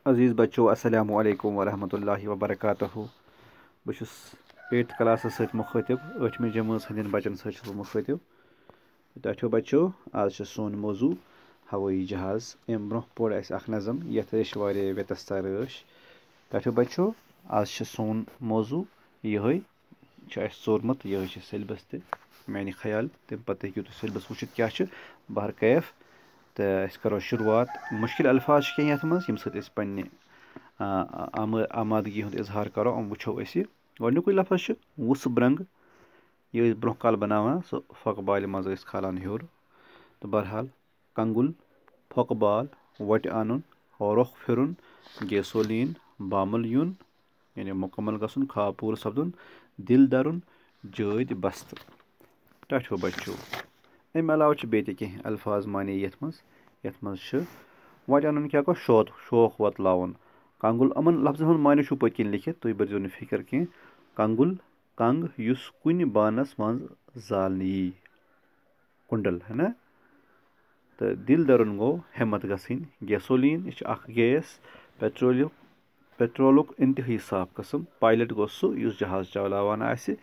عزیز بچو السلام علیکم ورحمۃ اللہ وبرکاتہ بہٕ چھُس 8th کلاسس سۭتۍ مُخٲطِب 8مہِ جمٲژ ہٕنٛدٮ۪ن بچن سۭتۍ چھُس بہٕ مُخٲطِب تۄہہِ بچو آز چھُ سون موضوٗع ہوٲیی جہاز اَمہِ برونٛہہ پوٚر اَسہِ اکھ نظم یتھ ٲسۍ واریاہ وٮ۪تستر ٲسۍ تۄہہِ بچو آز چھُ سون موضوٗع یِہوے چھُ اَسہِ ژوٚرمُت یِہوے چھُ سیلبس تہِ میانہِ خیال تمہِ پتہٕ ہیٚکِو تُہۍ سیلبس وٕچھِتھ کیاہ چھُ بہرکیف تہٕ أسۍ کرو شروعات مُشکِل الفاظ چھِ کینٛہہ یتھ منٛز ییٚمہِ سۭتۍ أسۍ پننہِ آمادگی ہُنٛد اظہار کرو یِم وٕچھو أسۍ گۄڈنیُکُے لفظ چھُ وُسہٕ برنٛگ یہِ ٲسۍ برونٛہہ کالہٕ بناوان سُہ پھۄکہٕ بالہِ منٛز ٲسۍ کھالان ہیوٚر تہٕ بہرحال کنگُل پھۄکہٕ بال وۄٹہِ اَنُن رۄخ پھِرُن گیسولیٖن بامُل یُن یعنی مُکمل گژھُن خواب پوٗرٕ سپدُن دِل درُن جٲدۍ بستہٕ ٹاٹھیو بچو اَمہِ علاوٕ چھِ بیٚیہِ تہِ کینٛہہ الفاظ معنے یتھ منٛز چھِ وۄٹہِ اَنُن کیاہ گوٚو شوق وۄتلاوُن کنگُل یِمن لفظن ہُنٛد معنے چھُو پٔتۍ کِنۍ لیکھِتھ تُہۍ بٔرزیٚو نہٕ فِکر کینٛہہ کنگُل کنگ یُس کُنہِ بانس منٛز زالنہٕ یی کُنڈل ہے نا تہٕ دِل درُن گوٚو ہٮ۪مت گژھٕنۍ گیسولیٖن یہِ چھُ اکھ گیس پیٹرولُک انتہٲیی صاف قٕسم پایلٹ گوٚو سُہ یُس جہاز چلاوان آسہِ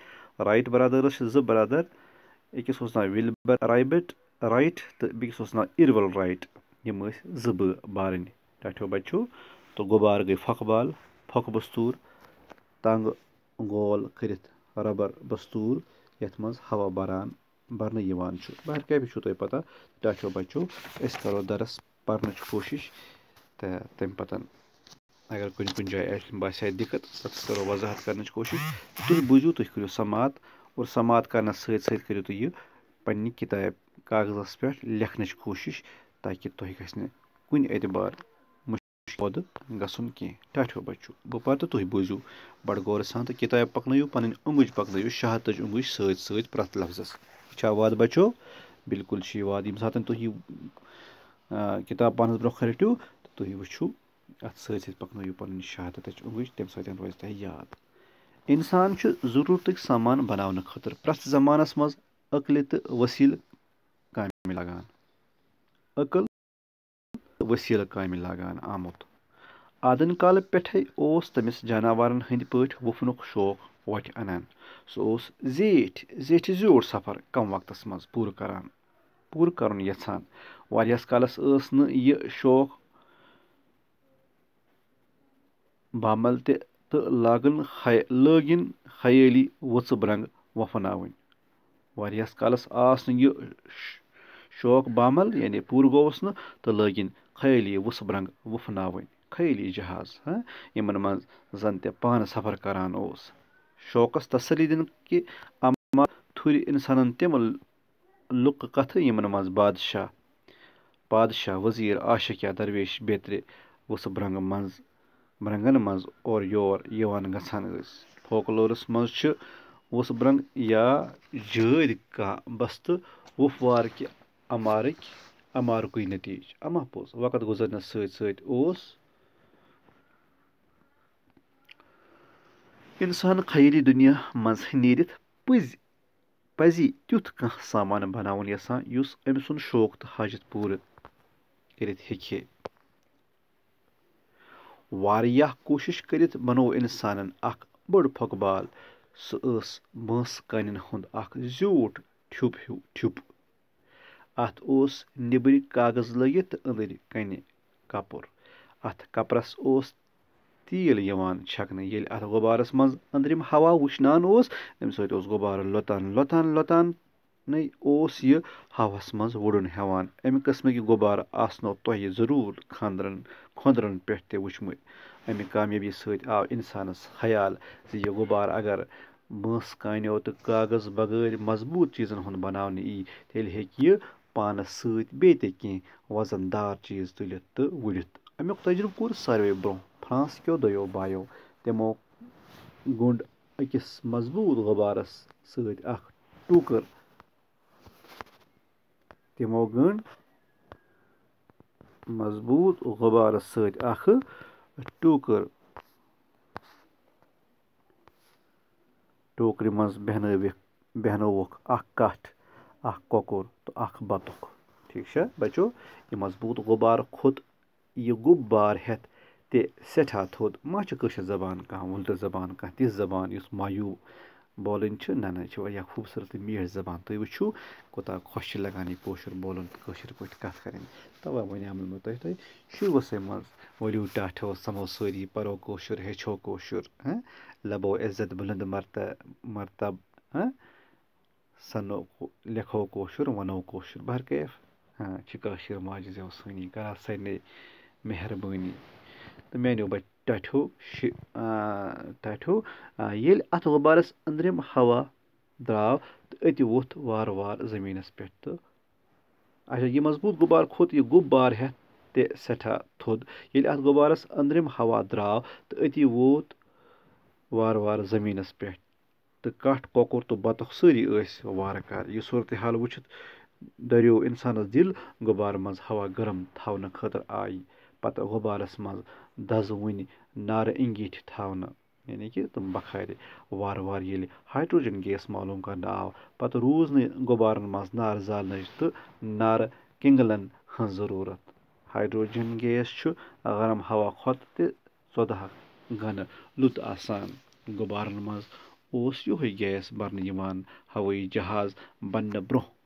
رایٹ برادٲرٕس چھِ زٕ برادر أکِس اوس ناو وِلبر رایٹ تہٕ بیٚکِس اوس ناو اِروَل رایٹ یِم ٲسۍ زٕ بارٕنۍ ٹاٹھیو بچو تہٕ غُبار گٔے پھۄکہٕ بال پھۄکہٕ بستوٗر تنگ گول کٔرِتھ ربر بستوٗر یتھ منٛز ہوا برنہٕ یِوان چھُ بہرکیف چھُو تۄہہِ پتہ ٹاٹھیو بچو أسۍ کرو درس پرنٕچ کوٗشش تہٕ تمہِ پتہٕ اگر کُنہِ جایہِ اَسہِ باسہِ ہا دِقت تتھ کرو وضاحت کرنٕچ کوٗشش تُہۍ بوٗزِو تُہۍ کٔرِو سماعت اور سماعت کرنس سۭتۍ سۭتۍ کٔرِو تُہۍ یہِ پننہِ کِتابہِ کاغذس پٮ۪ٹھ لیکھنٕچ کوٗشش تاکہِ تۄہہِ گژھِ نہٕ کُنہِ اعتبار پٲدٕ گژھُن کینٛہہ ٹاٹھیو بچو بہٕ پرٕ تہٕ تُہۍ بوٗزِو بڑٕ غورٕ سان تہٕ کِتابہِ پکنٲیِو پنٕنۍ اوٚنٛگٕج پکنٲیِو شہادتٕچ اوٚنٛگٕج سۭتۍ سۭتۍ پرٛٮ۪تھ لفظس چھا وادٕ بچو بالکُل چھِ یہِ وادٕ ییٚمہِ ساتہٕ تُہۍ یہِ کِتاب پانس برونٛہہ کَنہِ رٔٹِو تہٕ تُہۍ وٕچھِو اتھ سۭتۍ سۭتۍ پکنٲیِو پنٕنۍ شہادتٕچ اوٚنٛگٕج تمہِ سۭتۍ روزِ تۄہہِ یاد انسان چھُ ضروٗرتٕکۍ سامان بناونہٕ خٲطرٕ پرٛٮ۪تھ زمانس منٛز عقلہِ تہٕ ؤسیٖلہٕ کامہِ لگان عقل تہٕ ؤسیٖلہٕ کامہِ لاگان آمُت آدن کالہٕ پٮ۪ٹھے اوس تٔمِس جاناوارن ہٕنٛدۍ پٲٹھۍ وُپھنُک شوق وۄٹہِ انان سُہ اوس زیٖٹھِ زیوٗٹھ سفر کم وقتس منٛز پوٗرٕ کرُن یژھان واریاہس کالس ٲس نہٕ یہِ شوق بامل تہٕ لٲگِن خیٲلی وٕژٕ برنٛگ وۄپھناوٕنۍ واریاہس کالس آس نہٕ یہِ شوق بامل یعنی پوٗرٕ گوٚوُس نہٕ تہٕ لٲگِن خیٲلی وٕژٕ برنٛگ وۄپھناوٕنۍ خیٲلی جہاز یِمن منٛز زن تہِ پانہٕ سفر کران اوس شوقس تسلی دِنہٕ کہِ اما تھُرِ انسانن تِم لُکہٕ کتھٕ یِمن منٛز بادشاہ وزیٖر عاشق یا درویش بیترِ وٕژٕ برنٛگن منٛز اورٕ یور یِوان گژھان ٲسۍ فوکلورس منٛز چھِ وٕژٕ برنٛگ یا جٲدۍ کانٛہہ بستہٕ وُپھوار کہِ امارکُے نٔتیٖجہٕ اما پوٚز وقت گُزرنس سۭتۍ سۭتۍ اوس انسان خیٲلی دُنیا منٛز نیٖرِتھ پزی تیُتھ کانٛہہ سامان بناوُن یژھان یُس أمۍ سُنٛد شوق تہٕ حاجت پوٗرٕ کٔرِتھ ہیٚکہِ ہے واریاہ کوٗشش کٔرِتھ بنوو انسانن اکھ بٔڑ پھۄکہٕ بال سُہ ٲس بٲنٛسہٕ کانٮ۪ن ہُنٛد اکھ زیوٗٹھ ٹھیُپ اتھ اوس نیبرِ کاغذ لٲگِتھ تہٕ أنٛدٕرۍ کنہِ کپُر اتھ کپرس اوس تیٖل یِوان چھکنہٕ ییٚلہِ اتھ غُبارس منٛز أنٛدرِم ہوا وٕشنان اوس تمہِ سۭتۍ اوس غُبارٕ لۄتانٕے اوس یہِ ہواہس منٛز وُڈُن ہٮ۪وان امہِ قٕسمٕکۍ غُبارٕ آسنو تۄہہِ ضروٗر خۄندرن پٮ۪ٹھ تہِ وٕچھمٕتۍ امہِ کامیٲبی سۭتۍ آو انسانس خیال زِ یہِ غُبارٕ اگر بٲنٛسہٕ کانیو تہٕ کاغذ بغٲر مضبوٗط چیٖزن ہُنٛد بناونہٕ یی تیٚلہِ ہیٚکہِ یہِ پانس سۭتۍ بیٚیہِ تہِ کینٛہہ وزن دار چیٖز تُلِتھ تہٕ وُڈِتھ امیُک تجرُبہٕ کوٚر ساروے برونٛہہ فرانس کیو دۄیو بایو تِمو گوٚنٛڈ أکِس مضبوٗط غُبارس سۭتۍ اکھ ٹوٗکر ٹوٗکرِ منٛز بیٚہنٲوُکھ اکھ کٹھ اکھ کۄکُر تہٕ اکھ بطُخ ٹھیٖک چھا بچو یہِ مضبوٗط غُبارٕ کھوٚت یہِ گُب بار ہٮ۪تھ تہِ سٮ۪ٹھاہ تھوٚد ما چھِ کٲشِر زبان کانٛہہ وُلٹہٕ زبان کانٛہہ تِژھ زبان یُس مایوٗب بولٕنۍ چھِ نہ یہِ چھِ واریاہ خوٗبصوٗرت تہٕ میٖٹھ زبان تُہۍ وٕچھِو کوٗتاہ خۄش چھِ لگان یہِ کٲشُر بولُن تہٕ کٲشِر پٲٹھۍ کَتھ کَرٕنۍ تَوَے وَنیٛامو مےٚ تۄہہِ شُروٗعسٕے منٛز ؤلِو ٹاٹھو سَمو سٲری پَرو کٲشُر ہیٚچھو کٲشُر لَبو عزت بُلنٛد مرتب سَنو لیکھو کٲشُر وَنو کٲشُر بہرکیف چھِ کٲشِر ماجہِ زٮ۪و سٲنی کَران سارنٕے مہربٲنی تہٕ میٛانیو بَچہٕ ٹاٹھیو ییٚلہِ اَتھ غُبارَس أنٛدرِم ہوا درٛاو تہٕ أتی ووٚتھ وارٕ وارٕ زٔمیٖنَس پٮ۪ٹھ تہٕ اچھا یہِ مضبوٗط غُبار کھوٚت یہِ گوٚب بار ہٮ۪تھ تہِ سٮ۪ٹھاہ تھوٚد ییٚلہِ اَتھ غُبارَس أنٛدرِم ہوا درٛاو تہٕ أتی ووت وارٕ وارٕ زٔمیٖنَس پٮ۪ٹھ تہٕ کَٹھ کۄکُر تہٕ بطخ سٲری ٲسۍ وارٕ کارٕ یہِ صوٗرتحال وٕچھِتھ دٔریو اِنسانَس دِل غُبارٕ منٛز ہوا گرم تھاونہٕ خٲطرٕ آیہِ پَتہٕ غُبارَس منٛز دَزٕ وٕنہِ نارٕ اِنگیٖٹھِ تھاونہٕ یعنی کہِ تِم بَخارِ وارٕ وارٕ ییٚلہِ ہایڈروجن گیس معلوٗم کَرنہٕ آو پَتہٕ روٗز نہٕ غُبارَن منٛز نارٕ زالنٕچ تہٕ نارٕ کِنٛگلَن ہٕنٛز ضروٗرت ہایڈروجن گیس چھُ گرم ہوا کھۄتہٕ تہِ 14 گنہٕ لوٚت آسان غُبارَن منٛز اوس یِہوے گیس بَرنہٕ یِوان ہوٲیی جہاز بننہٕ برٛونٛہہ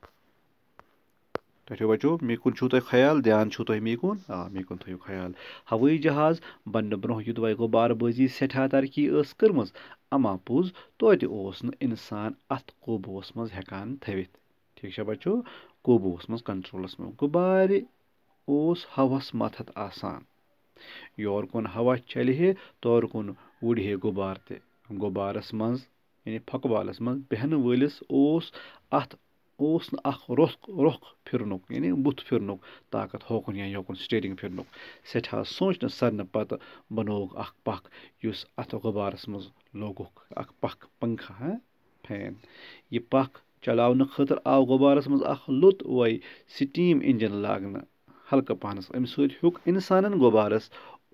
بچو مےٚ کُن چھُو تۄہہِ خیال دھیان چھُو تۄہہِ مےٚ کُن تھٲیِو خیال ہوٲیی جہاز بننہٕ برٛونٛہہ یوٚدوے غُبارٕ بٲزی سٮ۪ٹھاہ ترقی ٲس کٔرمٕژ اما پوٚز توتہِ اوس نہٕ اِنسان اَتھ قوبوٗوَس منٛز ہٮ۪کان تھٲوِتھ ٹھیٖک چھا بچو قوبوٗوَس منٛز کنٹرولَس منٛز غُبارِ اوس ہواہَس مَتھَتھ آسان یورٕ کُن ہوا چلہِ ہے تورٕ کُن وُڈِ ہے غُبار تہِ غُبارَس منٛز یعنی پھۄکہٕ بالَس منٛز بیٚہنہٕ وٲلِس اوس نہٕ اکھ رۄخ پھِرنُک یعنی بُتھ پھِرنُک طاقت ہوکُن یا یوکُن سٹیرِنٛگ پھِرنُک سٮ۪ٹھاہ سونٛچنہٕ سرنہٕ پتہٕ بنووُکھ اکھ پکھ یُس اَتھ غُبارَس منٛز لوگُکھ اکھ پکھ پنکھا فین یہِ پکھ چلاونہٕ خٲطرٕ آو غُبارَس منٛز اکھ لوٚت وۄے سٹیٖم اِنجن لاگنہٕ ہلکہٕ پہنَس اَمہِ سۭتۍ ہیوٚک اِنسانن غُبارَس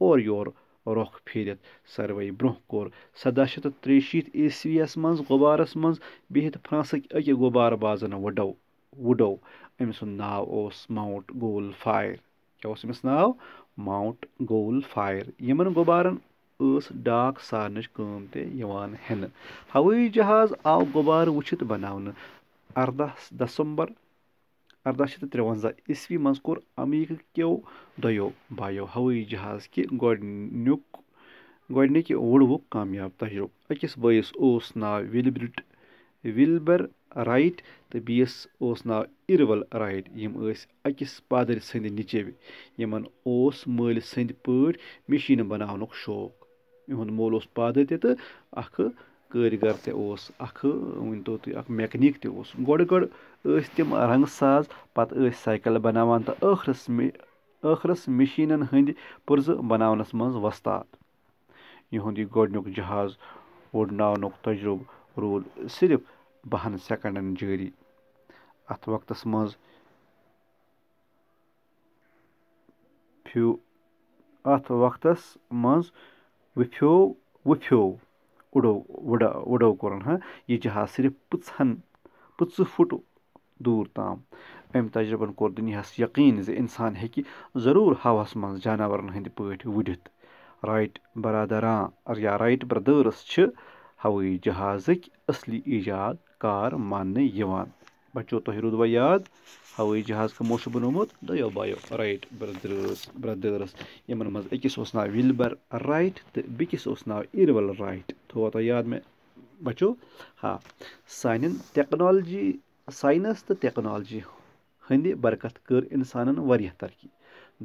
اورٕ یور رۄخ پھیٖرِتھ ساروٕے برٛونٛہہ کوٚر 1763 عیسویَس منٛز غُبارَس منٛز بِہِتھ فرانسٕکۍ أکہِ غُبارٕ بازن وُڈو أمۍ سُنٛد ناو اوس ماوُنٹ گول فایر کیٛاہ اوس أمِس ناو ماوُنٹ گول فایر یِمن غُبارن ٲس ڈاک سارنٕچ کٲم تہِ یِوان ہٮ۪نہٕ ہوٲیی جہاز آو غُبارٕ وٕچھِتھ بناونہٕ 18 دسمبر 1853 عیسوی منٛز کوٚر امیریکہ کیو دۄیو بایو ہوٲیی جہاز کہِ گۄڈنِکہِ وُڈوُک کامیاب تجرُبہٕ أکِس بٲیِس اوس ناو وِلبر رایٹ تہٕ بیٚیِس اوس ناو اِروَل رایٹ یِم ٲسۍ أکِس پادٕرۍ سٕنٛدِ نِچِوِ یِمن اوس مٲلۍ سٕنٛدِ پٲٹھۍ مِشیٖنہٕ بناونُک شوق یِہُنٛد مول اوس پادٕرۍ تہِ تہٕ اکھ کٲرۍگر تہِ اوس اکھ ؤنۍتو تُہۍ اکھ میکنِک تہِ اوس گۄڈٕ ٲسۍ تِم رنٛگہٕ ساز پتہٕ ٲسۍ سایکل بناوان تہٕ ٲخرس مِشیٖنن ہٕنٛدِ پُرزٕ بناونس منٛز وۄستاد یِہُنٛد یہِ گۄڈنیُک جہاز وُڈناونُک تجرُبہٕ روٗد صرف 2 سیکنڈن جٲری اتھ وقتس منٛز وُپھیو وُڈو کوٚرُن یہِ جہاز صرف 15 فُٹ دوٗر تام أمۍ تجرُبن کوٚر دُنیاہس یقیٖن زِ اِنسان ہیٚکہِ ضروٗر ہواہس منٛز جاناوارن ہٕنٛدِ پٲٹھۍ وُڈِتھ رایٹ برادٲرٕس چھِ ہوٲیی جہازٕکۍ اصلی ایجاد کار ماننہٕ یِوان بچو تۄہہِ روٗدوا یاد ہوٲیی جہاز کٕمو چھُ بنوومُت دۄیو بایو رایٹ برادٲرٕس یِمن منٛز أکِس اوس ناو وِلبر رایٹ تہٕ بیٚکِس اوس ناو اِروَل رایٹ تھووا تۄہہِ یاد مےٚ بچو ساینس تہٕ ٹیکنالجی ہٕنٛدِ برکت کٔر اِنسانن واریاہ ترقی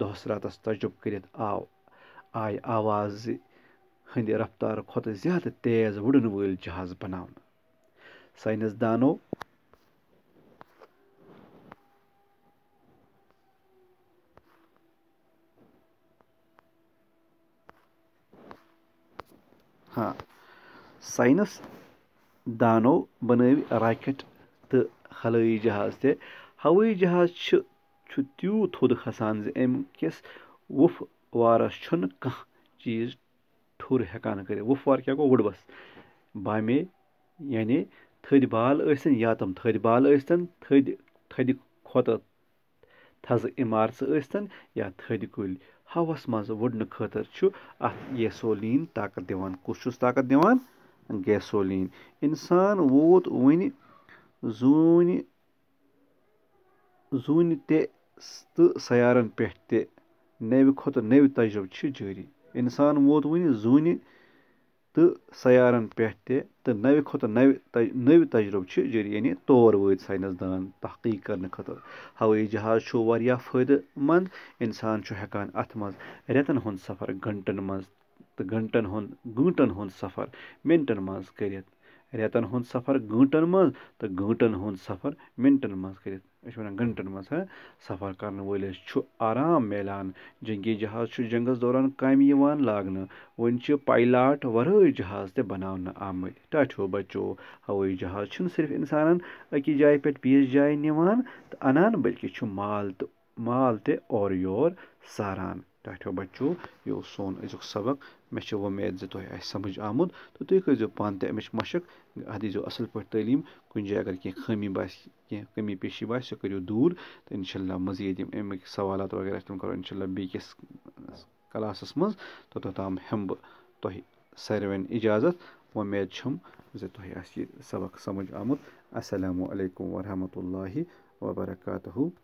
دۄہس راتس تجرُبہٕ کٔرِتھ آیہِ آوازِ ہٕنٛدِ رفتارٕ کھۄتہٕ زیادٕ تیز وُڈن وٲلۍ جہاز بناونہٕ ساینس دانو بنٲوۍ راکٹ تہٕ خلٲیی جہاز تہِ ہوٲیی جہاز چھُ تیوٗت تھوٚد کھسان زِ اَمہِ کِس وُپھ وارس چھُنہٕ کانٛہہ چیٖز ٹھوٚر ہٮ۪کان کٔرِتھ وُپھ وار کیٛاہ گوٚو وُڈوَس بامے یعنی تھٔدۍ بال ٲسِن یا تِم تھٔدۍ بال ٲسۍتن تھدِ کھۄتہٕ تھزٕ عمارژٕ ٲسۍتن یا تھدۍ کُلۍ ہواہس منٛز وُڈنہٕ خٲطرٕ چھُ اَتھ گیسولیٖن طاقت دِوان. کُس چھُس طاقت دِوان؟ گیسولیٖن. اِنسان ووت وُنہِ زوٗنہِ تہِ تہٕ سیارن پٮ۪ٹھ تہِ نوِ کھۄتہٕ نوِ تجربہٕ چھِ جٲری. اِنسان ووت وُنہِ زوٗنہِ تہٕ سیارن پٮ۪ٹھ تہِ تہٕ نوِ کھۄتہٕ نوِ تجربہٕ چھِ جٲری. یعنی تور وٲتۍ ساینس دان تحقیٖق کرنہٕ خٲطرٕ. ہوٲیی جہاز چھُ واریاہ فٲیدٕ منٛد. اِنسان چھُ ہٮ۪کان اَتھ منٛز رٮ۪تن ہُنٛد سفر گنٹن منٛز تہٕ گنٹن ہُنٛد سفر مِنٹن منٛز کٔرِتھ. رٮ۪تن ہُنٛد سفر گٲنٛٹن منٛز تہٕ گٲنٛٹن ہُنٛد سفر مِنٹن منٛز کٔرِتھ. أسۍ چھِ وَنان گنٹن منٛز سفر کرن وٲلِس چھُ آرام میلان. جنگی جہاز چھُ جنگس دوران کامہِ یِوان لاگنہٕ. وۄنۍ چھِ پایلاٹ ورٲے جہاز تہِ بناونہٕ آمٕتۍ. ٹاٹھیو بچو، ہوٲیی جہاز چھُنہٕ صرف اِنسانن أکِس جایہِ پٮ۪ٹھ بیٚیِس جایہِ نِوان تہٕ اَنان بٔلکہِ چھُ مال تہِ اورٕ یور ساران. ٹاٹھیو بچو، یہِ اوس سون أزیُک سبق. مےٚ چھِ وۄمید زِ تۄہہِ آسہِ سمجھ آمُت تہٕ تُہۍ کٔرۍزیو پانہٕ تہِ اَمِچ مشق. اَتھ دیٖزیو اَصٕل پٲٹھۍ تعلیٖم. کُنہِ جایہِ اگر کینٛہہ خٲمی باسہِ، کینٛہہ کٔمی پیشی باسہِ، سُہ کٔرِو دوٗر تہٕ اِنشاءاللہ مزیٖد یِم اَمِکۍ سوالات وغیرہ تِم کَرو اِنشاءاللہ بیٚکِس کلاسَس منٛز. تہٕ توٚتام ہٮ۪مہٕ بہٕ تۄہہِ ساروِین اِجازت. وۄمید چھُم زِ تۄہہِ آسہِ یہِ سبق سمجھ آمُت. السلامُ علیکم ورحمتہ اللہ وبرکاتہوٗ.